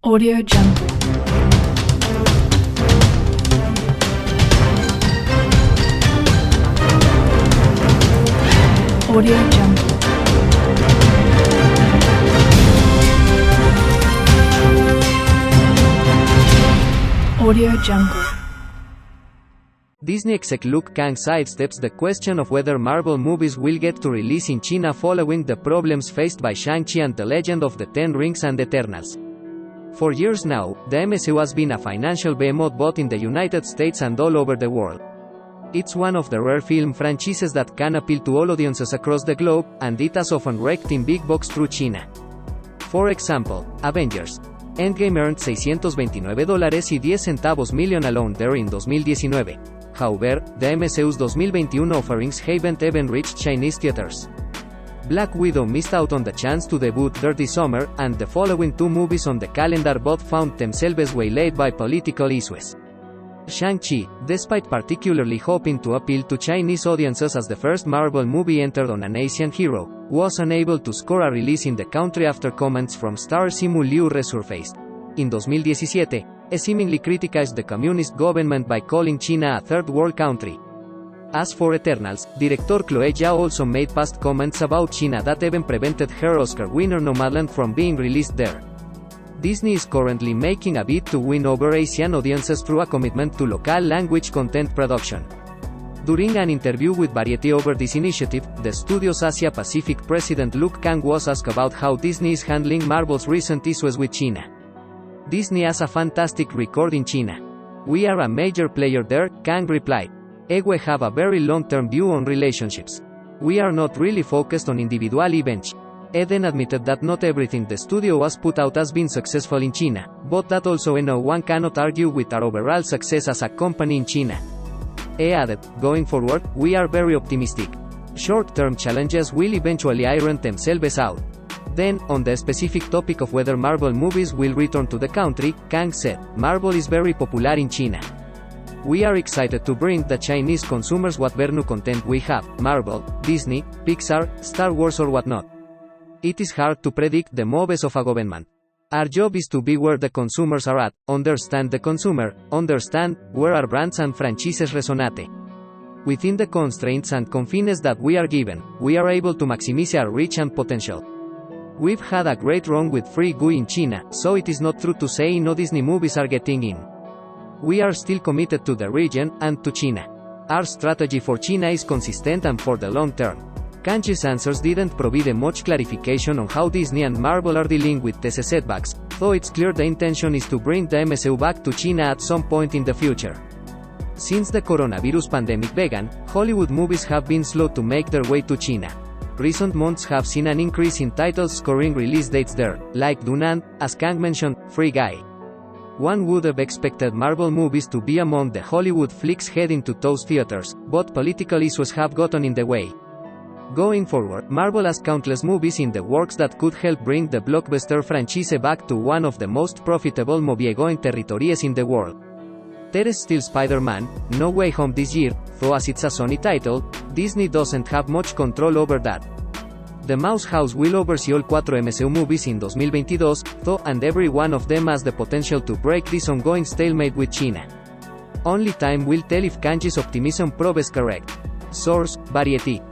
Audio Jungle. Audio Jungle. Audio Jungle. Disney exec Luke Kang sidesteps the question of whether Marvel movies will get to release in China following the problems faced by Shang-Chi and the Legend of the Ten Rings and Eternals. For years now, the MCU has been a financial behemoth both in the United States and all over the world. It's one of the rare film franchises that can appeal to all audiences across the globe, and it has often raked in big box through China. For example, Avengers Endgame earned $629.10 million alone there in 2019. However, the MCU's 2021 offerings haven't even reached Chinese theaters. Black Widow missed out on the chance to debut there this summer, and the following two movies on the calendar both found themselves waylaid by political issues. Shang-Chi, despite particularly hoping to appeal to Chinese audiences as the first Marvel movie entered on an Asian hero, was unable to score a release in the country after comments from star Simu Liu resurfaced. In 2017, he seemingly criticized the communist government by calling China a third world country. As for Eternals, director Chloe Zhao also made past comments about China that even prevented her Oscar winner Nomadland from being released there. Disney is currently making a bid to win over Asian audiences through a commitment to local language content production. During an interview with Variety over this initiative, the studio's Asia Pacific president Luke Kang was asked about how Disney is handling Marvel's recent issues with China. "Disney has a fantastic record in China. We are a major player there," Kang replied. "We have a very long-term view on relationships. We are not really focused on individual events." He then admitted that not everything the studio has put out has been successful in China, but that also no one cannot argue with our overall success as a company in China. He added, "Going forward, we are very optimistic. Short-term challenges will eventually iron themselves out." Then, on the specific topic of whether Marvel movies will return to the country, Kang said, "Marvel is very popular in China. We are excited to bring the Chinese consumers whatever new content we have, Marvel, Disney, Pixar, Star Wars or whatnot. It is hard to predict the moves of a government. Our job is to be where the consumers are at, understand the consumer, understand where our brands and franchises resonate. Within the constraints and confines that we are given, we are able to maximize our reach and potential. We've had a great run with Free Gui in China, so it is not true to say no Disney movies are getting in. We are still committed to the region, and to China. Our strategy for China is consistent and for the long term." Kang's answers didn't provide much clarification on how Disney and Marvel are dealing with these setbacks, though it's clear the intention is to bring the MCU back to China at some point in the future. Since the coronavirus pandemic began, Hollywood movies have been slow to make their way to China. Recent months have seen an increase in titles scoring release dates there, like Dune and, as Kang mentioned, Free Guy. One would have expected Marvel movies to be among the Hollywood flicks heading to those theaters, but political issues have gotten in the way. Going forward, Marvel has countless movies in the works that could help bring the blockbuster franchise back to one of the most profitable movie-going territories in the world. There is still Spider-Man, No Way Home this year, though as it's a Sony title, Disney doesn't have much control over that. The Mouse House will oversee all 4 MCU movies in 2022, though, and every one of them has the potential to break this ongoing stalemate with China. Only time will tell if Kang's optimism proves correct. Source: Variety.